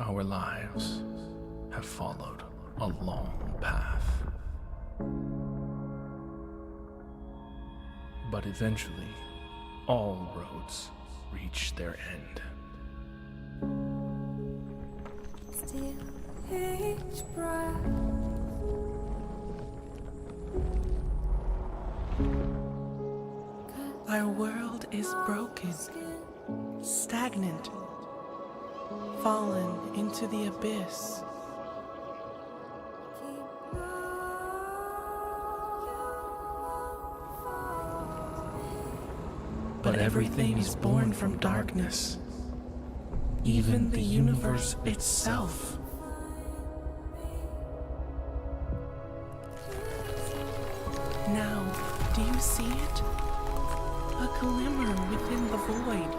Our lives have followed a long path. But eventually, all roads reach their end. Still each breath. Our world is broken, stagnant, fallen into the abyss. But everything is born from darkness, even the universe itself. Now, do you see it? A glimmer within the void.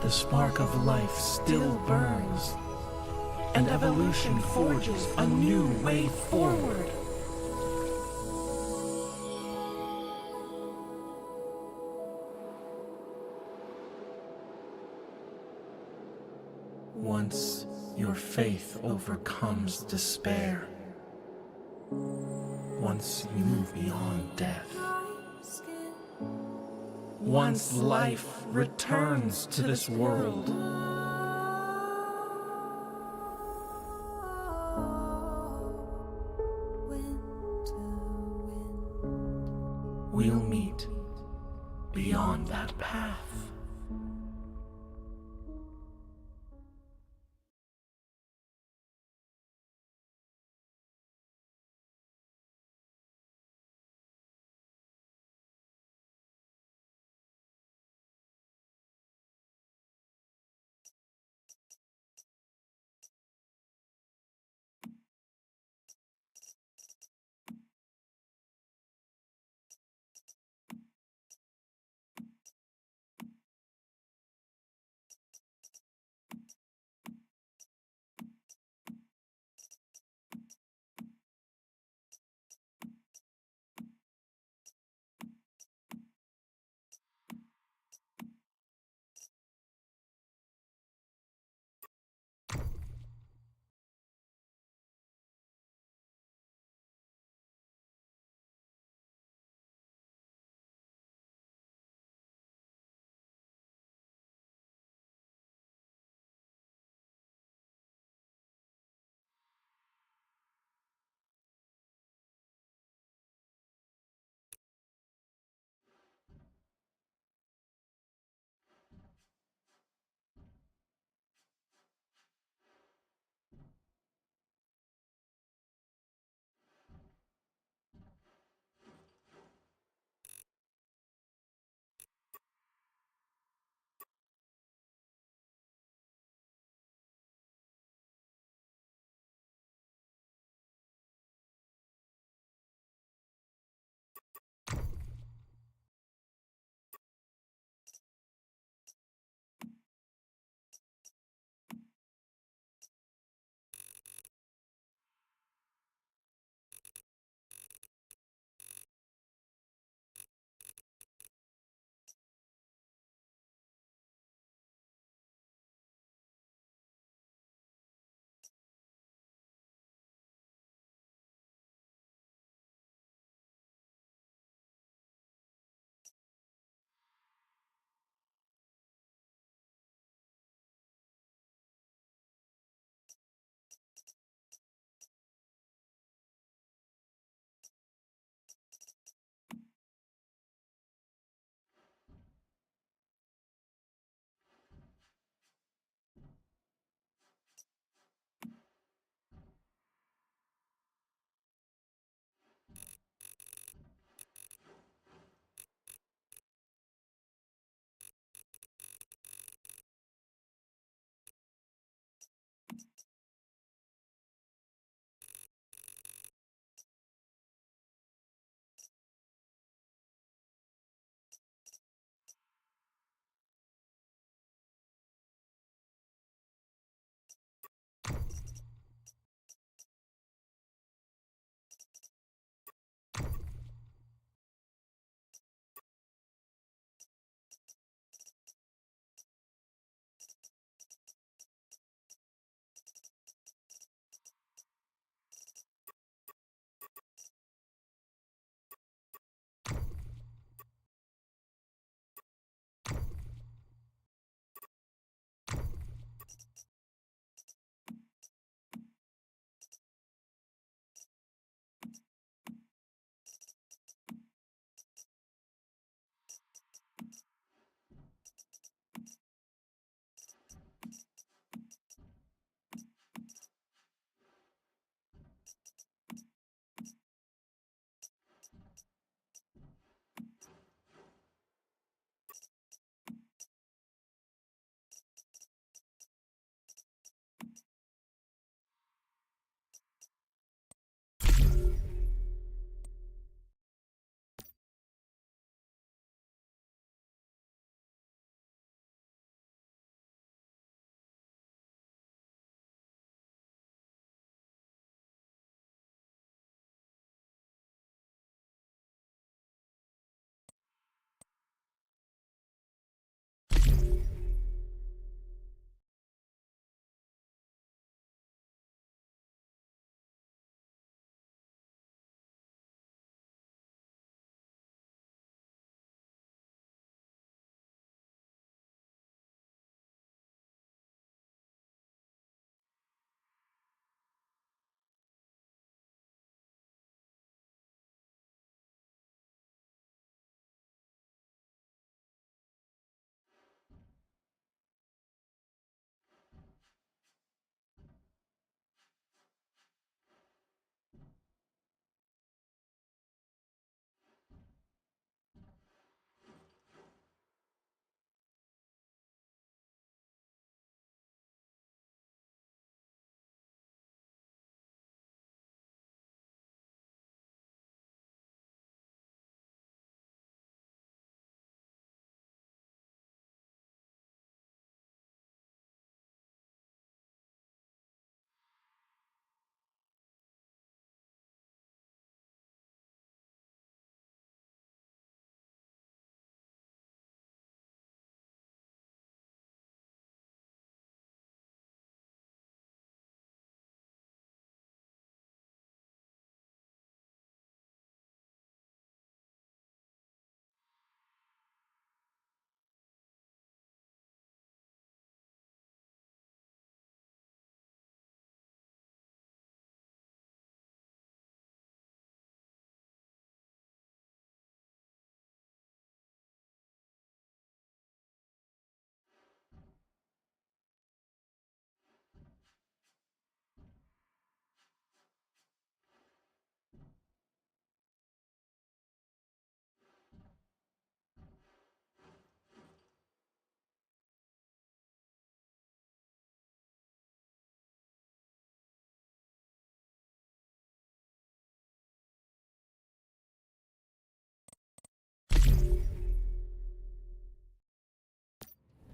The spark of life still burns, and evolution forges a new way forward. Once your faith overcomes despair, once you move beyond death, once life returns to this world, we'll meet beyond that path.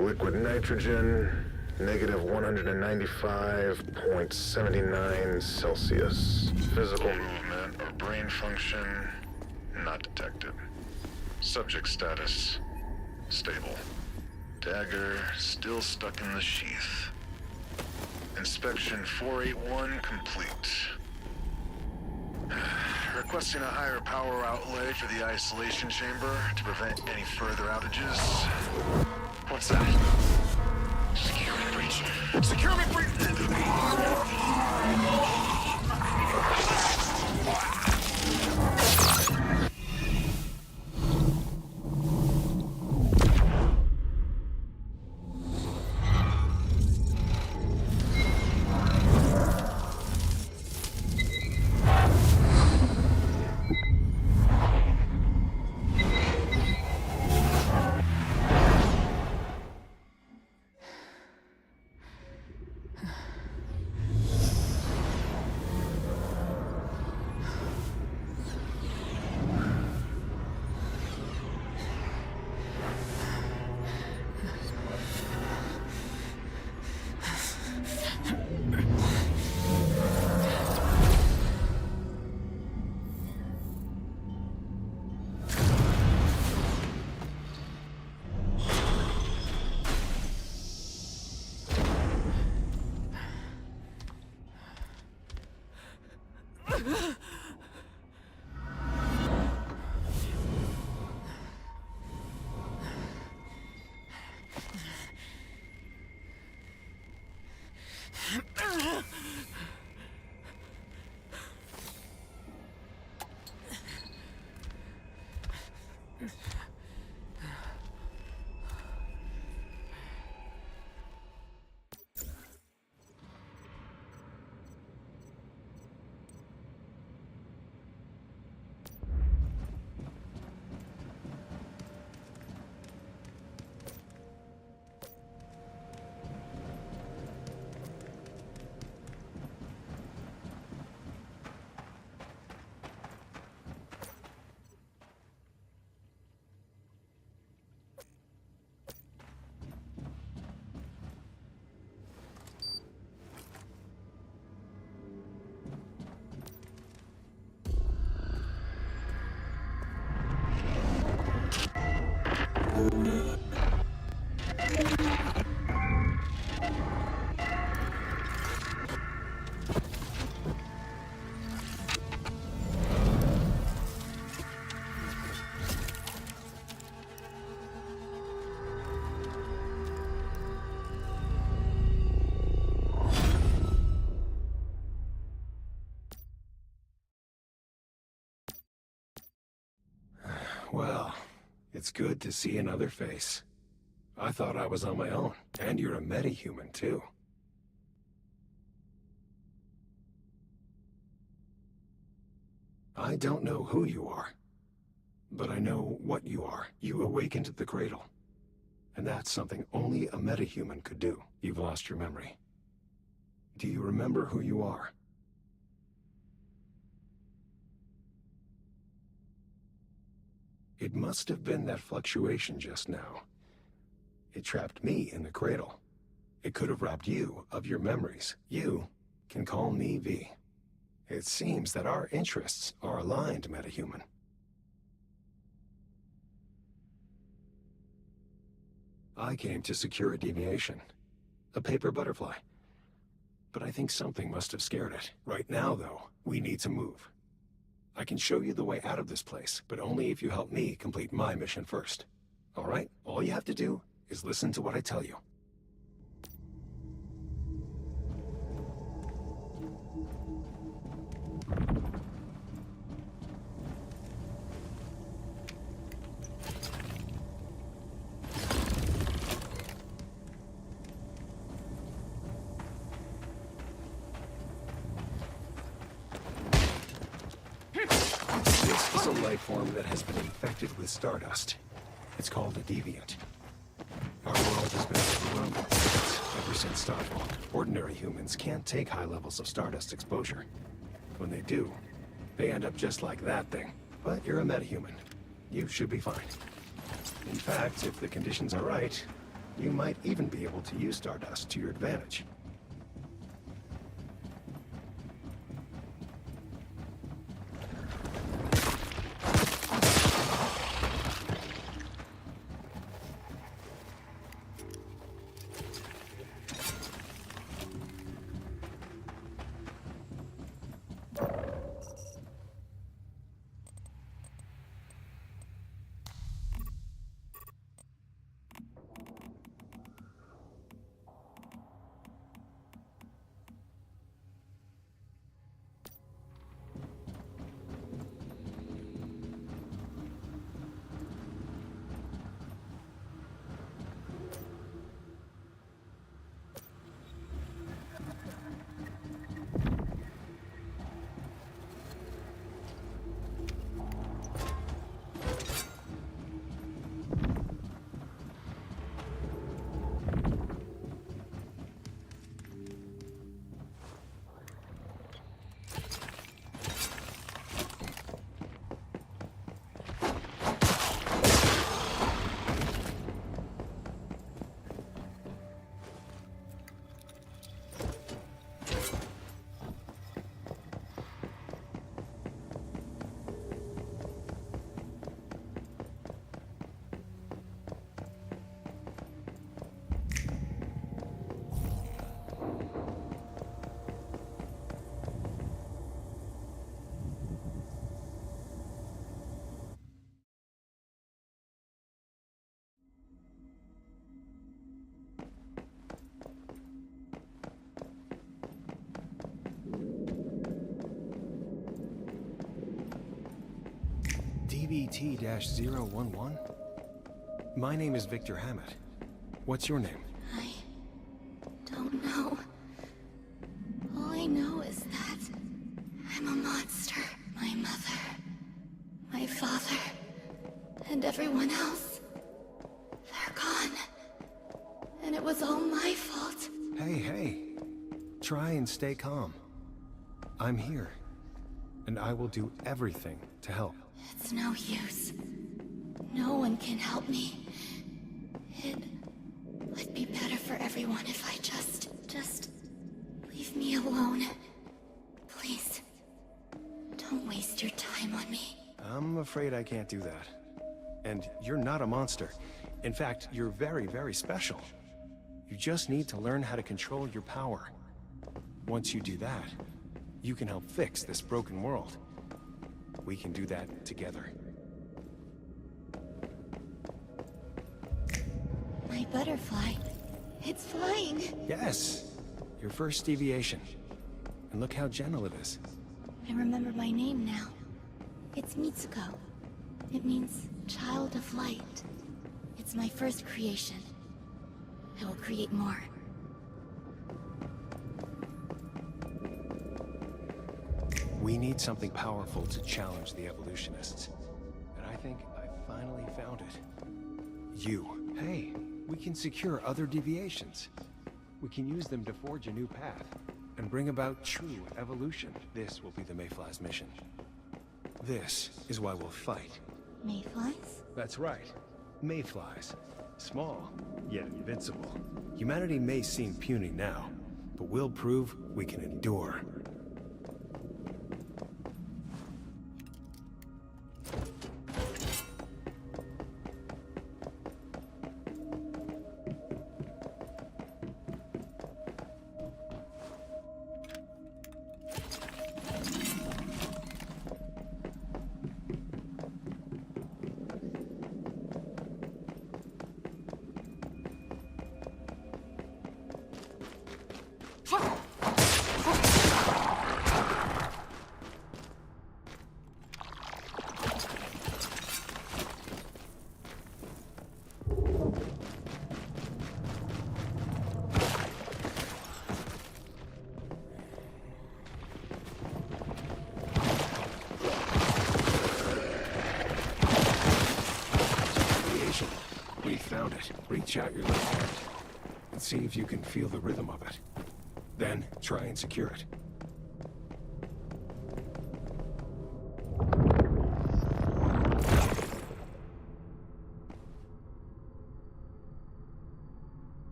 Liquid nitrogen, negative 195.79 Celsius. Physical movement or brain function, not detected. Subject status, stable. Dagger still stuck in the sheath. Inspection 481 complete. Requesting a higher power outlay for the isolation chamber to prevent any further outages. What's that? Security breach. Security breach! Well, it's good to see another face. I thought I was on my own, and you're a metahuman too. I don't know who you are, but I know what you are. You awakened the cradle, and that's something only a metahuman could do. You've lost your memory. Do you remember who you are? It must have been that fluctuation just now. It trapped me in the cradle. It could have robbed you of your memories. You can call me V. It seems that our interests are aligned, metahuman. I came to secure a deviation. A paper butterfly. But I think something must have scared it. Right now, though, we need to move. I can show you the way out of this place, but only if you help me complete my mission first. All right? All you have to do is listen to what I tell you. This is a life form that has been infected with stardust. It's called a deviant. Our world has been overrun with deviants ever since Starfall. Ordinary humans can't take high levels of stardust exposure. When they do, they end up just like that thing. But you're a metahuman. You should be fine. In fact, if the conditions are right, You might even be able to use Stardust to your advantage. DBT-011? My name is Victor Hammett. What's your name? I don't know. All I know is that I'm a monster. My mother, my father, and everyone else. They're gone. And it was all my fault. Hey. Try and stay calm. I'm here, and I will do everything to help. It's no use. No one can help me. It would be better for everyone if I just leave me alone. Please, don't waste your time on me. I'm afraid I can't do that. And you're not a monster. In fact, you're very, very special. You just need to learn how to control your power. Once you do that, you can help fix this broken world. We can do that together. My butterfly, it's flying. Yes, your first deviation. And look how gentle it is. I remember my name now. It's Mitsuko. It means child of light. It's my first creation. I will create more. We need something powerful to challenge the evolutionists. And I think I finally found it. You. Hey, we can secure other deviations. We can use them to forge a new path and bring about true evolution. This will be the Mayfly's mission. This is why we'll fight. Mayflies? That's right. Mayflies. Small, yet invincible. Humanity may seem puny now, but we'll prove we can endure. We found it. Reach out your left hand and see if you can feel the rhythm of it. Then try and secure it.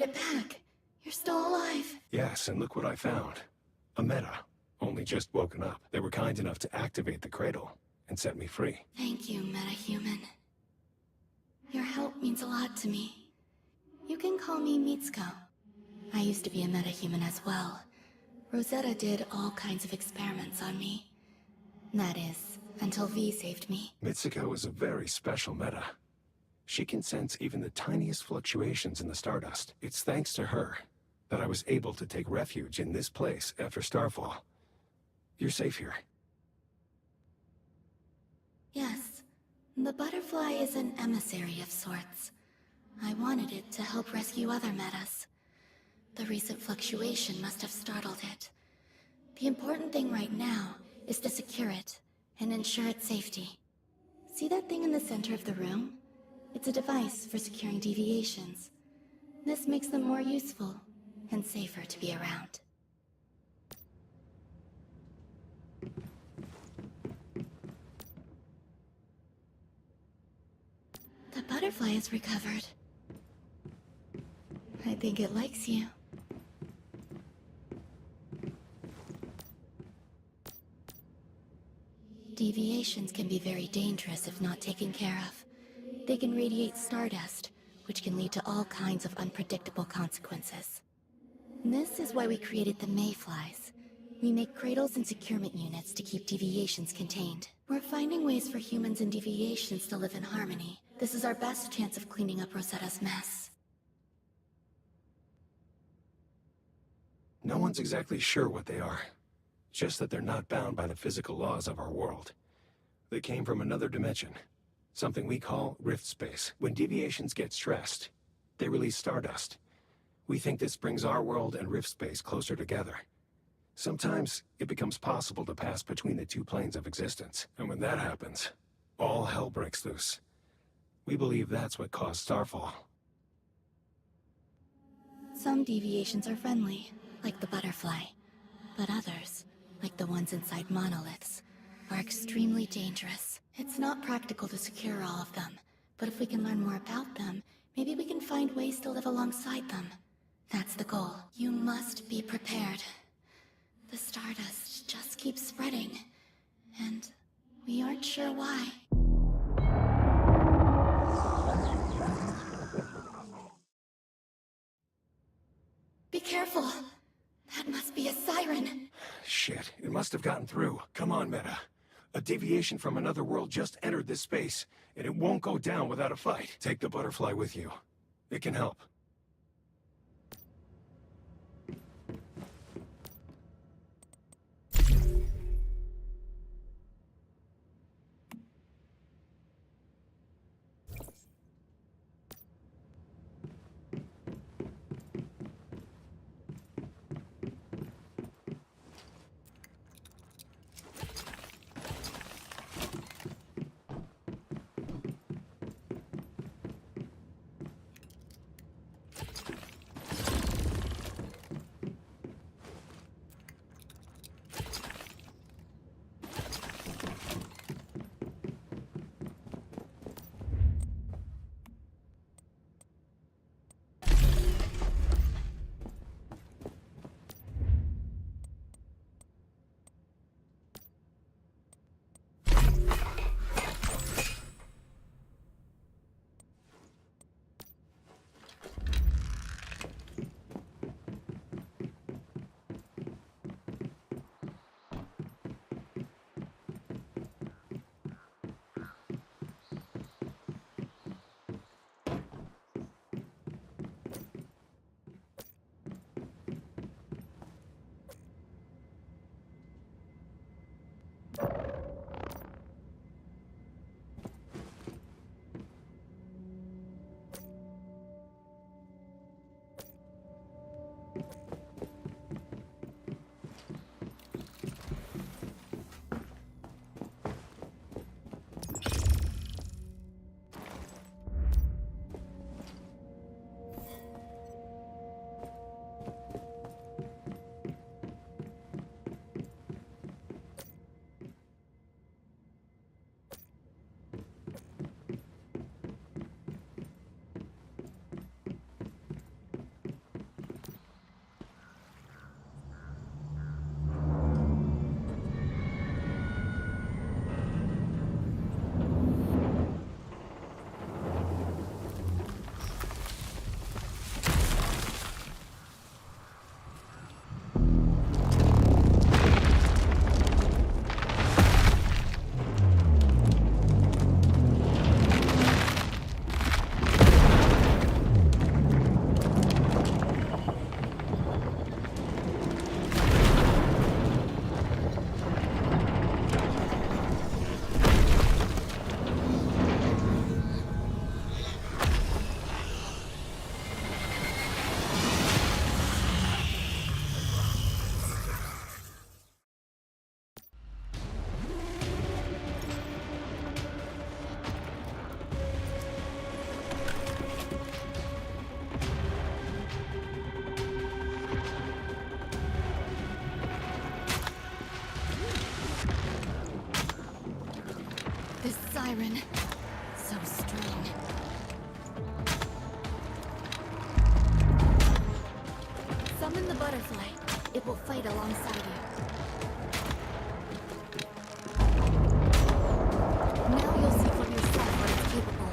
it back. You're still alive. Yes, and look what I found. A meta. Only just woken up. They were kind enough to activate the cradle and set me free. Thank you, metahuman. Your help means a lot to me. You can call me Mitsuko. I used to be a metahuman as well. Rosetta did all kinds of experiments on me. That is, until V saved me. Mitsuko is a very special meta. She can sense even the tiniest fluctuations in the stardust. It's thanks to her that I was able to take refuge in this place after Starfall. You're safe here. Yes. The butterfly is an emissary of sorts. I wanted it to help rescue other metas. The recent fluctuation must have startled it. The important thing right now is to secure it and ensure its safety. See that thing in the center of the room? It's a device for securing deviations. This makes them more useful and safer to be around. The butterfly is recovered. I think it likes you. Deviations can be very dangerous if not taken care of. They can radiate stardust, which can lead to all kinds of unpredictable consequences. This is why we created the mayflies. We make cradles and securement units to keep deviations contained. We're finding ways for humans and deviations to live in harmony. This is our best chance of cleaning up Rosetta's mess. No one's exactly sure what they are. Just that they're not bound by the physical laws of our world. They came from another dimension. Something we call rift space. When deviations get stressed, they release stardust. We think this brings our world and rift space closer together. Sometimes it becomes possible to pass between the two planes of existence. And when that happens, all hell breaks loose. We believe that's what caused Starfall. Some deviations are friendly, like the butterfly. But others, like the ones inside monoliths, are extremely dangerous. It's not practical to secure all of them, but if we can learn more about them, maybe we can find ways to live alongside them. That's the goal. You must be prepared. The stardust just keeps spreading, and we aren't sure why. Be careful! That must be a siren. Shit, it must have gotten through. Come on, Meta. A deviation from another world just entered this space, and it won't go down without a fight. Take the butterfly with you. It can help. siren. So strong. Summon the butterfly. It will fight alongside you. Now you'll see for yourself what it's capable of.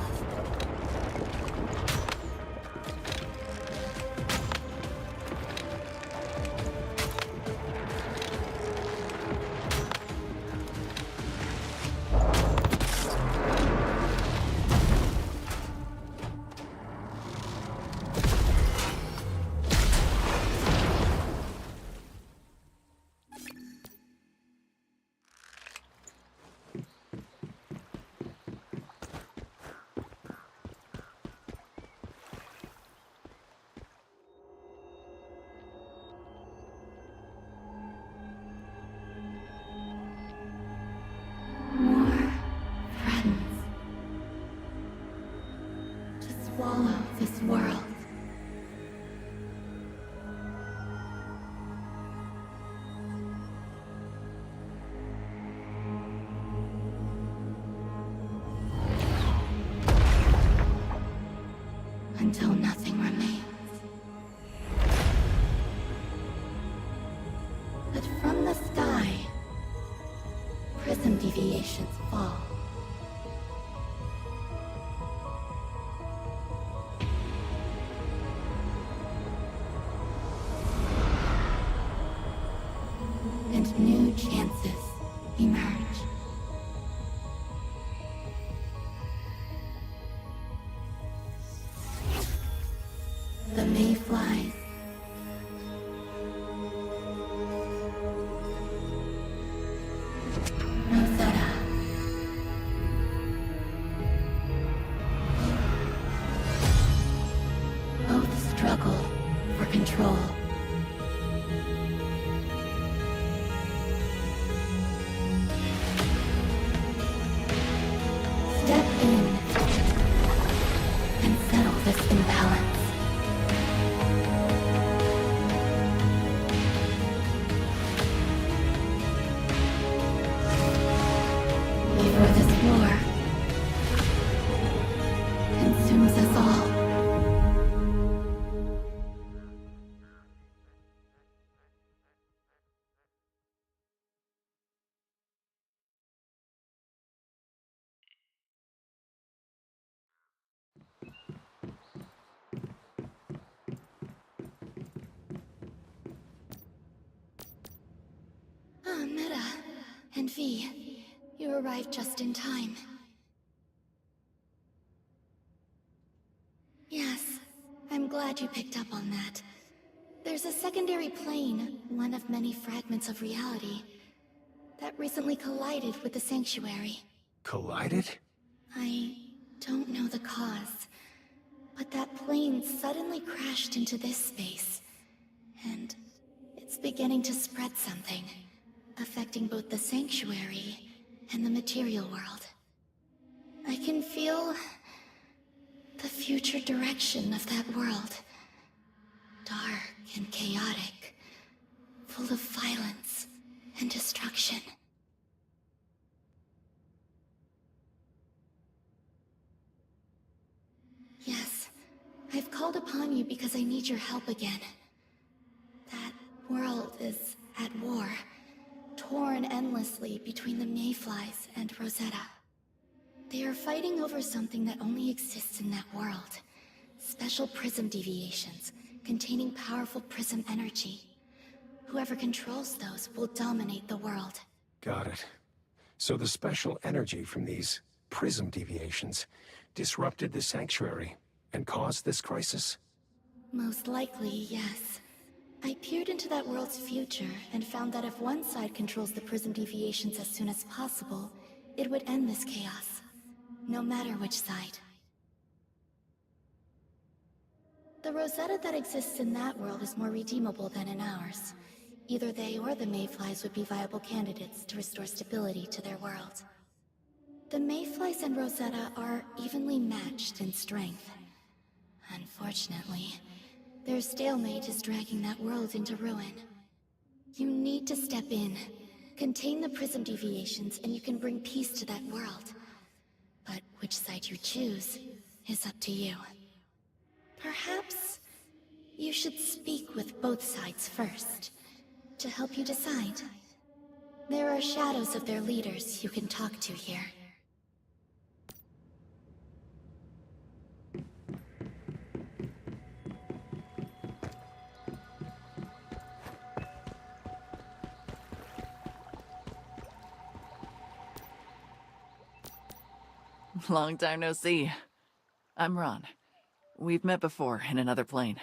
Swallow this world. Until nothing remains. But from the sky, prism deviations fall. And new chances emerge. The mayflies. Rosetta. Both struggle for control. Step in and settle this imbalance. Before this war consumes us all. Ah, Meta and V, you arrived just in time. Yes, I'm glad you picked up on that. There's a secondary plane, one of many fragments of reality, that recently collided with the Sanctuary. Collided? I don't know the cause, but that plane suddenly crashed into this space, and it's beginning to spread something, affecting both the Sanctuary and the material world. I can feel the future direction of that world. Dark and chaotic, full of violence and destruction. Yes, I've called upon you because I need your help again. That world is at war, torn endlessly between the mayflies and Rosetta. They are fighting over something that only exists in that world. Special prism deviations, containing powerful prism energy. Whoever controls those will dominate the world. Got it. So the special energy from these prism deviations disrupted the Sanctuary and caused this crisis? Most likely, yes. I peered into that world's future and found that if one side controls the prism deviations as soon as possible, it would end this chaos. No matter which side. The Rosetta that exists in that world is more redeemable than in ours. Either they or the mayflies would be viable candidates to restore stability to their world. The mayflies and Rosetta are evenly matched in strength. Unfortunately, their stalemate is dragging that world into ruin. You need to step in, contain the prism deviations, and you can bring peace to that world. Which side you choose is up to you. Perhaps you should speak with both sides first, to help you decide. There are shadows of their leaders you can talk to here. Long time no see. I'm Ron. We've met before in another plane.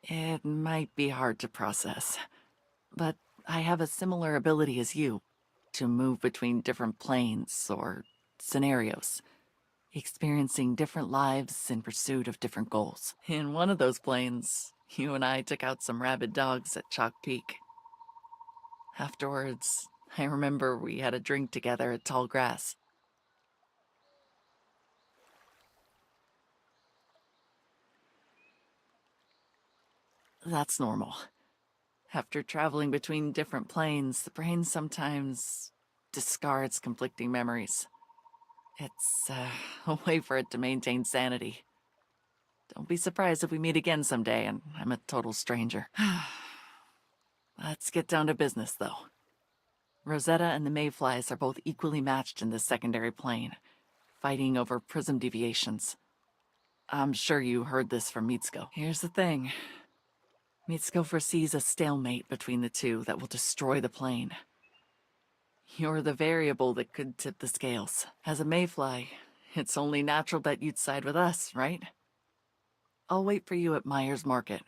It might be hard to process, but I have a similar ability as you to move between different planes or scenarios, experiencing different lives in pursuit of different goals. In one of those planes, you and I took out some rabid dogs at Chalk Peak. Afterwards, I remember we had a drink together at Tall Grass. That's normal. After traveling between different planes, the brain sometimes discards conflicting memories. It's a way for it to maintain sanity. Don't be surprised if we meet again someday and I'm a total stranger. Let's get down to business, though. Rosetta and the Mayflies are both equally matched in this secondary plane, fighting over prism deviations. I'm sure you heard this from Mitsuko. Here's the thing. Mitsuko foresees a stalemate between the two that will destroy the plane. You're the variable that could tip the scales. As a Mayfly, it's only natural that you'd side with us, right? I'll wait for you at Myers Market.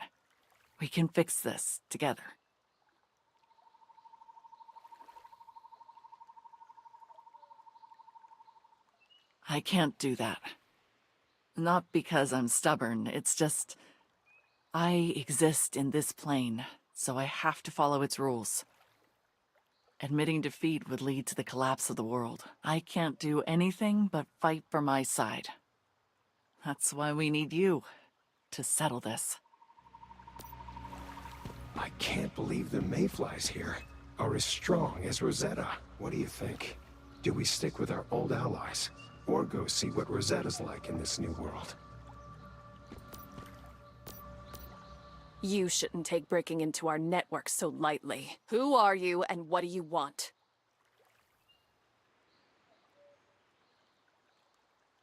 We can fix this together. I can't do that. Not because I'm stubborn, it's just... I exist in this plane, so I have to follow its rules. Admitting defeat would lead to the collapse of the world. I can't do anything but fight for my side. That's why we need you, to settle this. I can't believe the Mayflies here are as strong as Rosetta. What do you think? Do we stick with our old allies, or go see what Rosetta's like in this new world? You shouldn't take breaking into our network so lightly. Who are you and what do you want?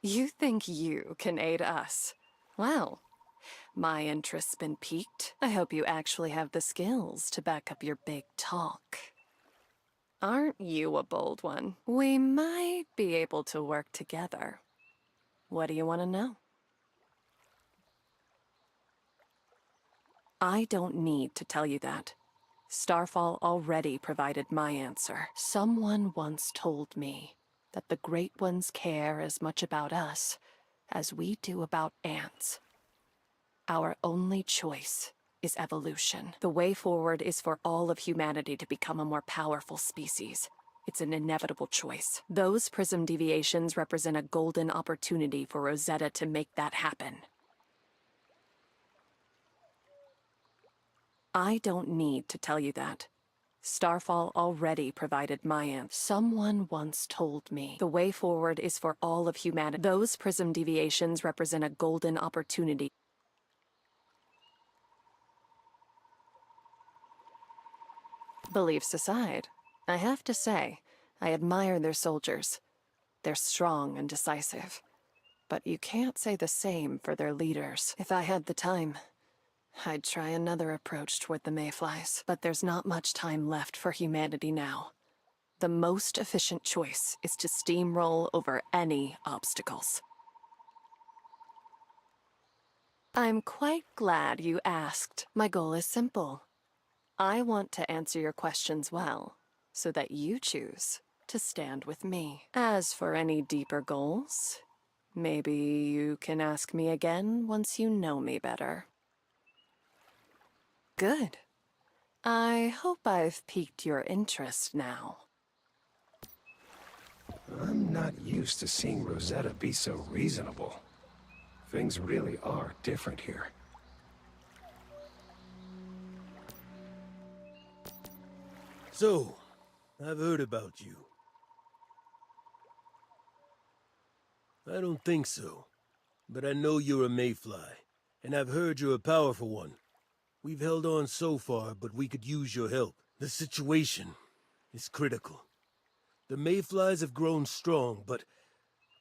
You think you can aid us? Well, my interest's been piqued. I hope you actually have the skills to back up your big talk. Aren't you a bold one? We might be able to work together. What do you want to know? I don't need to tell you that. Starfall already provided my answer. Someone once told me that the Great Ones care as much about us as we do about ants. Our only choice is evolution. The way forward is for all of humanity to become a more powerful species. It's an inevitable choice. Those prism deviations represent a golden opportunity for Rosetta to make that happen. I don't need to tell you that. Starfall already provided my answer. Someone once told me the way forward is for all of humanity. Those prism deviations represent a golden opportunity. Beliefs aside, I have to say, I admire their soldiers. They're strong and decisive. But you can't say the same for their leaders. If I had the time, I'd try another approach toward the Mayflies, but there's not much time left for humanity now. The most efficient choice is to steamroll over any obstacles. I'm quite glad you asked. My goal is simple. I want to answer your questions well, so that you choose to stand with me. As for any deeper goals, maybe you can ask me again once you know me better. Good. I hope I've piqued your interest now. I'm not used to seeing Rosetta be so reasonable. Things really are different here. So, I've heard about you. I don't think so. But I know you're a mayfly, and I've heard you're a powerful one. We've held on so far, but we could use your help. The situation is critical. The mayflies have grown strong, but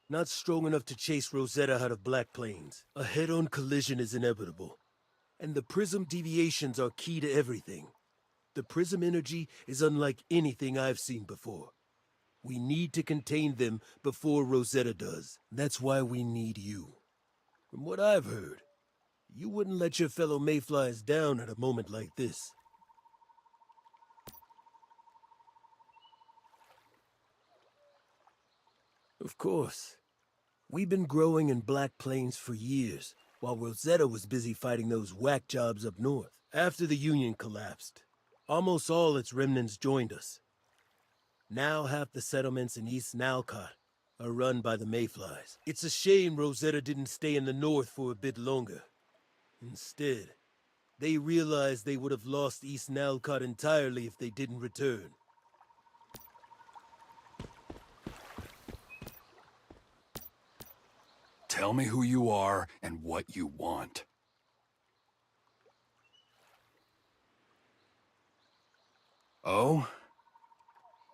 not strong enough to chase Rosetta out of Black Plains. A head-on collision is inevitable, and the prism deviations are key to everything. The prism energy is unlike anything I've seen before. We need to contain them before Rosetta does. That's why we need you. From what I've heard, you wouldn't let your fellow mayflies down at a moment like this. Of course. We've been growing in Black Plains for years, while Rosetta was busy fighting those whack jobs up north. After the Union collapsed, almost all its remnants joined us. Now half the settlements in East Nalcott are run by the mayflies. It's a shame Rosetta didn't stay in the north for a bit longer. Instead, they realized they would have lost East Nalcott entirely if they didn't return. Tell me who you are and what you want. Oh?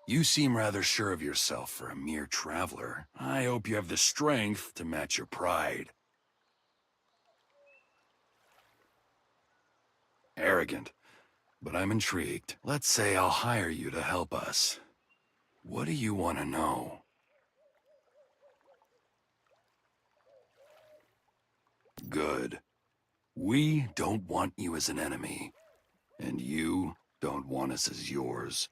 You seem rather sure of yourself for a mere traveler. I hope you have the strength to match your pride. Arrogant, but I'm intrigued. Let's say I'll hire you to help us. What do you want to know? Good. We don't want you as an enemy, and you don't want us as yours.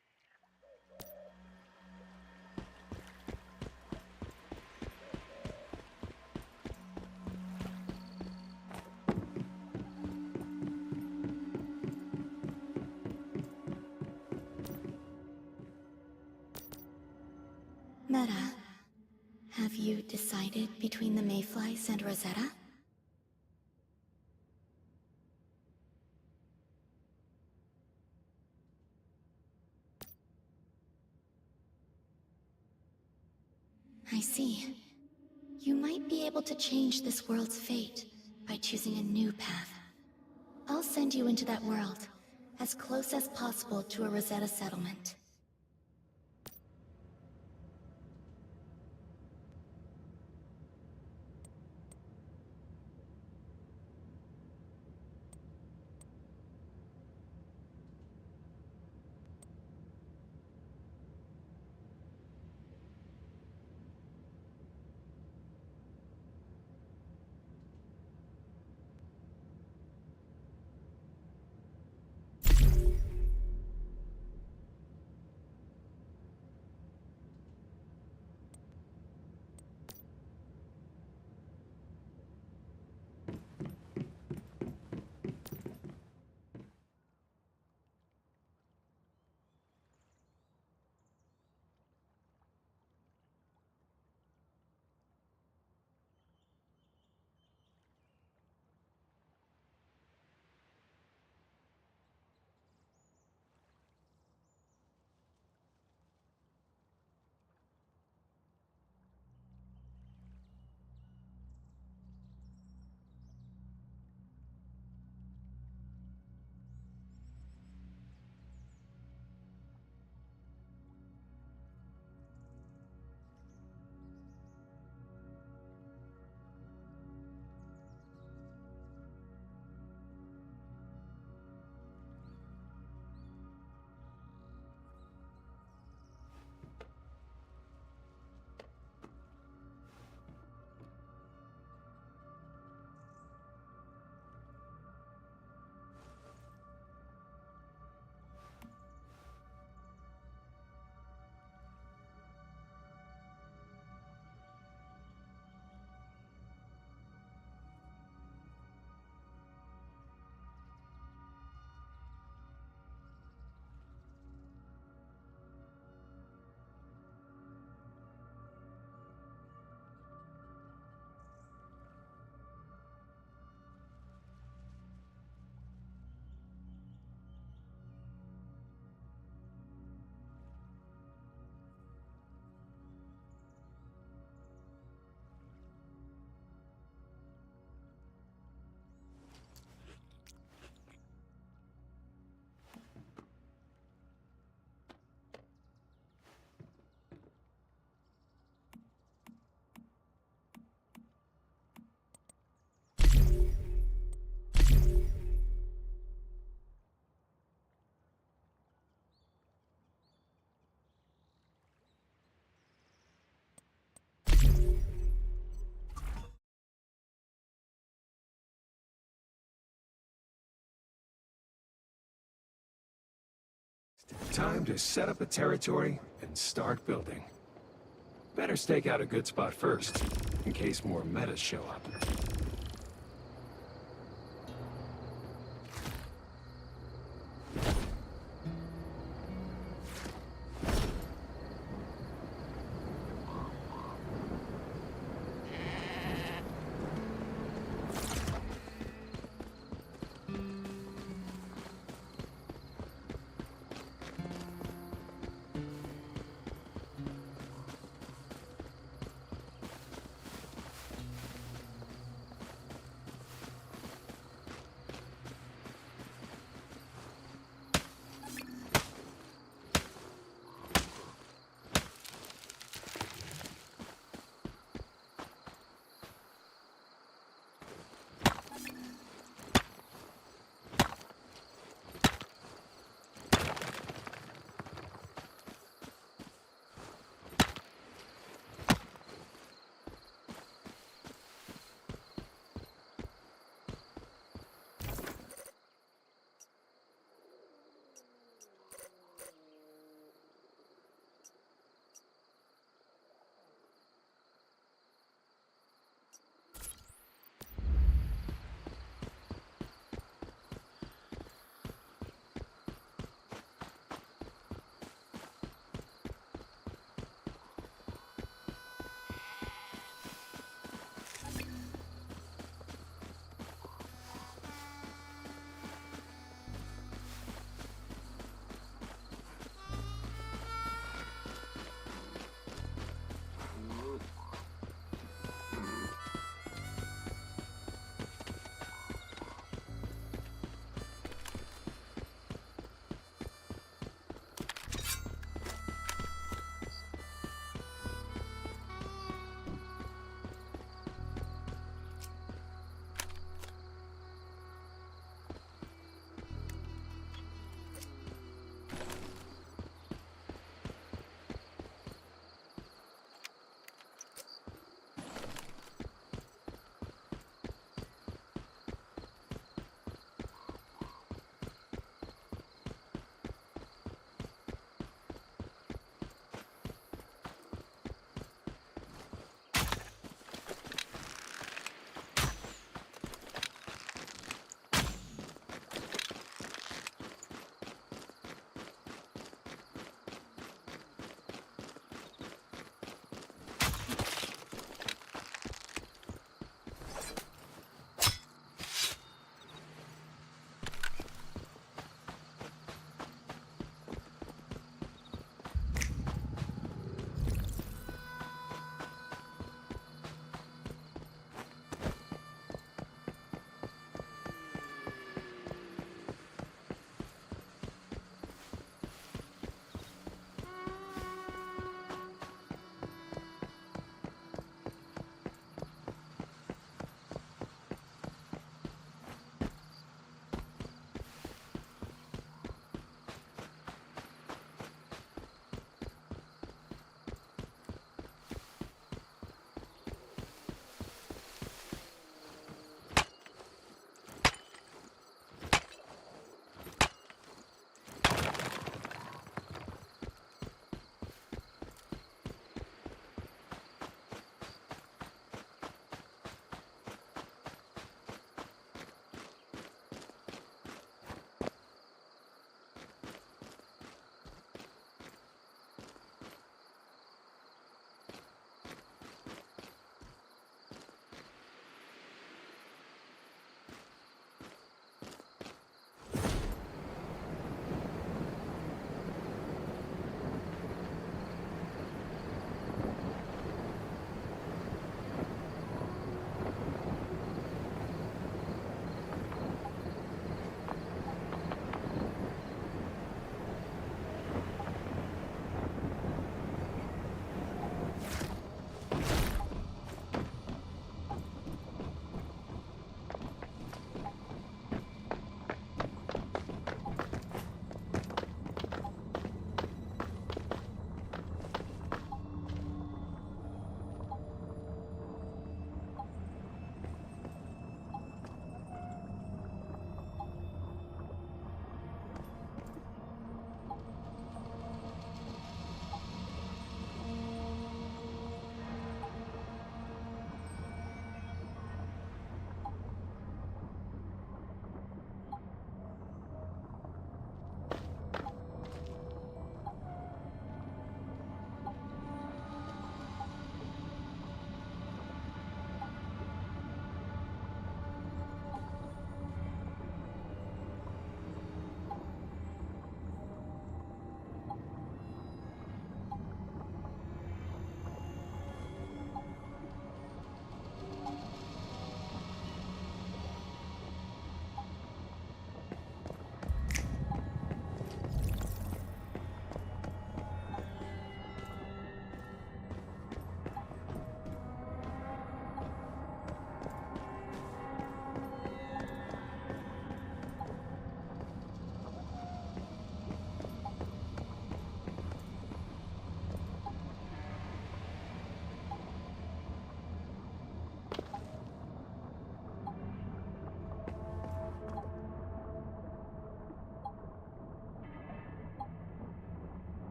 Meta, have you decided between the mayflies and Rosetta? I see. You might be able to change this world's fate by choosing a new path. I'll send you into that world, as close as possible to a Rosetta settlement. Time to set up a territory and start building. Better stake out a good spot first, in case more metas show up.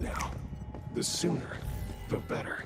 right now. The sooner, the better.